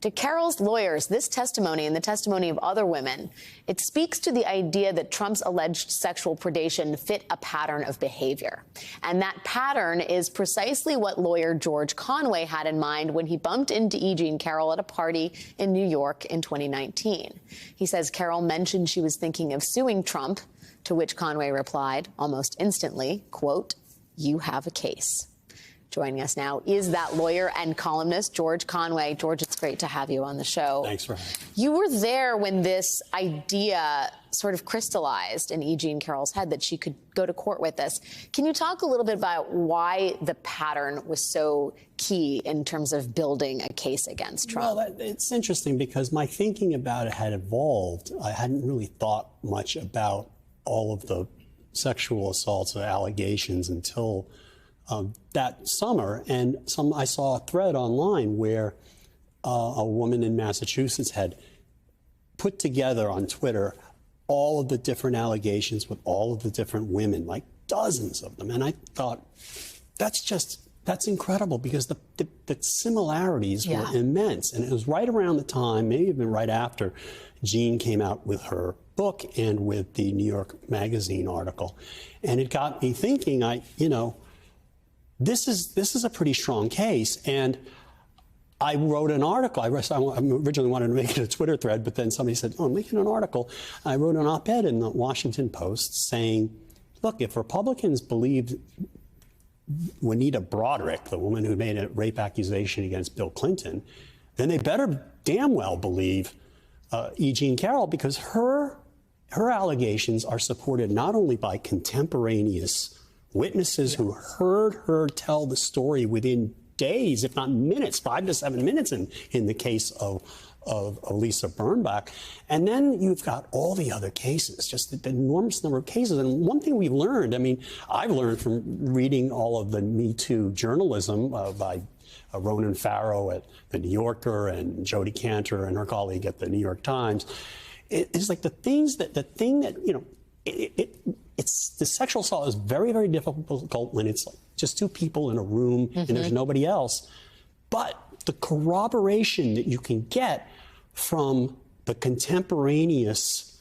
To Carol's lawyers, this testimony and the testimony of other women, it speaks to the idea that Trump's alleged sexual predation fit a pattern of behavior. And that pattern is precisely what lawyer George Conway had in mind when he bumped into E. Jean Carroll at a party in New York in 2019. He says Carroll mentioned she was thinking of suing Trump, to which Conway replied almost instantly, quote, "You have a case." Joining us now is that lawyer and columnist, George Conway. George, it's great to have you on the show. Thanks for having me. You were there when this idea sort of crystallized in E. Jean Carroll's head that she could go to court with this. Can you talk a little bit about why the pattern was so key in terms of building a case against Trump? Well, it's interesting because my thinking about it had evolved. I hadn't really thought much about all of the sexual assaults or allegations until that summer, and I saw a thread online where a woman in Massachusetts had put together on Twitter all of the different allegations with all of the different women, like dozens of them. And I thought, that's incredible because the similarities were immense. And it was right around the time, maybe even right after, Jean came out with her book and with the New York Magazine article. And it got me thinking, this is a pretty strong case, and I wrote an article. I originally wanted to make it a Twitter thread, but then somebody said, "Oh, I'm making an article." I wrote an op-ed in the Washington Post saying, "Look, if Republicans believed Juanita Broaddrick, the woman who made a rape accusation against Bill Clinton, then they better damn well believe E. Jean Carroll, because her allegations are supported not only by contemporaneous witnesses who heard her tell the story within days, if not minutes, 5 to 7 minutes in the case of Lisa Birnbach. And then you've got all the other cases, just the enormous number of cases. And one thing we've learned, I've learned from reading all of the Me Too journalism by Ronan Farrow at The New Yorker and Jodi Kantor and her colleague at The New York Times, it's like the thing that, the sexual assault is very, very difficult when it's like just two people in a room and there's nobody else. But the corroboration that you can get from the contemporaneous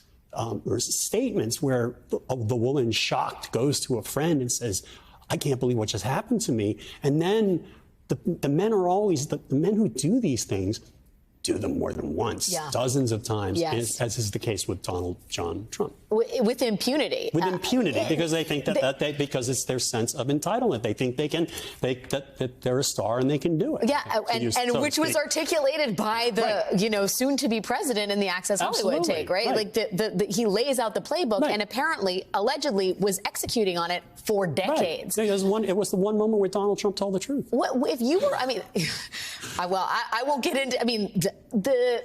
statements where the woman, shocked, goes to a friend and says, "I can't believe what just happened to me." And then the men are always, the men who do these things do them more than once, dozens of times, as is the case with Donald John Trump. With impunity. With impunity, because they think because it's their sense of entitlement. They think that they're a star and they can do it. Yeah, and which was articulated by the soon-to-be president in the Access Hollywood take, right? Like he lays out the playbook and apparently, allegedly, was executing on it for decades. It was the one moment where Donald Trump told the truth. What if you were? I won't get into. The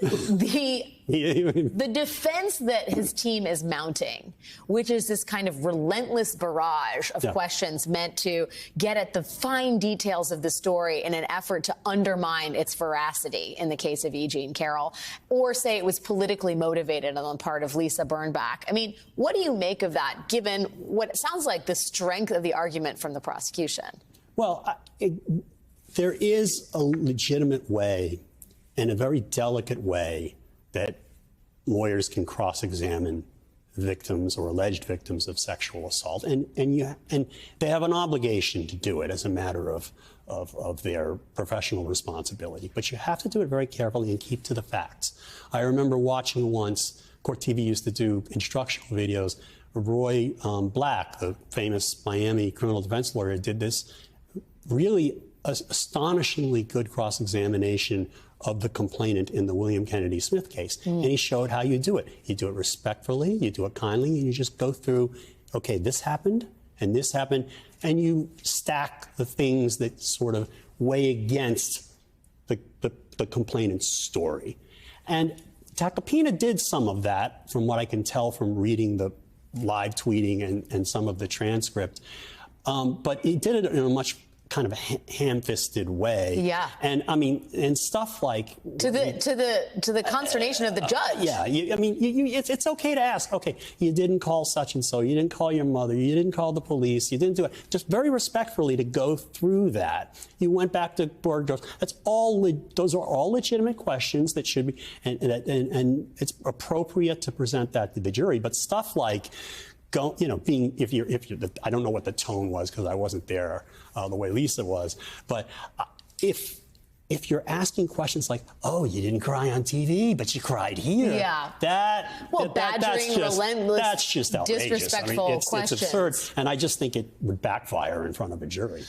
defense that his team is mounting, which is this kind of relentless barrage of questions meant to get at the fine details of the story in an effort to undermine its veracity in the case of E. Jean Carroll, or say it was politically motivated on the part of Lisa Birnbach. What do you make of that, given what it sounds like the strength of the argument from the prosecution? Well, there is a legitimate way and a very delicate way that lawyers can cross-examine victims or alleged victims of sexual assault, and they have an obligation to do it as a matter of their professional responsibility. But you have to do it very carefully and keep to the facts. I remember watching once, Court TV used to do instructional videos. Roy Black, the famous Miami criminal defense lawyer, did this really astonishingly good cross-examination of the complainant in the William Kennedy Smith case. And he showed how you do it. You do it respectfully, you do it kindly, and you just go through, okay, this happened, and you stack the things that sort of weigh against the complainant's story. And Tacopina did some of that, from what I can tell from reading the live tweeting and some of the transcript. But he did it in a much kind of a ham-fisted way. Yeah. And I mean, and stuff like to the consternation of the judge. Yeah. It's okay to ask. Okay, you didn't call such and so. You didn't call your mother. You didn't call the police. You didn't do it. Just very respectfully to go through that. You went back to board girls. Those are all legitimate questions that should be, and it's appropriate to present that to the jury. But stuff like, I don't know what the tone was because I wasn't there the way Lisa was, but if you're asking questions like, oh, you didn't cry on TV, but you cried here. Yeah. Badgering, relentless, that's just outrageous. disrespectful I mean, questions. It's absurd, and I just think it would backfire in front of a jury.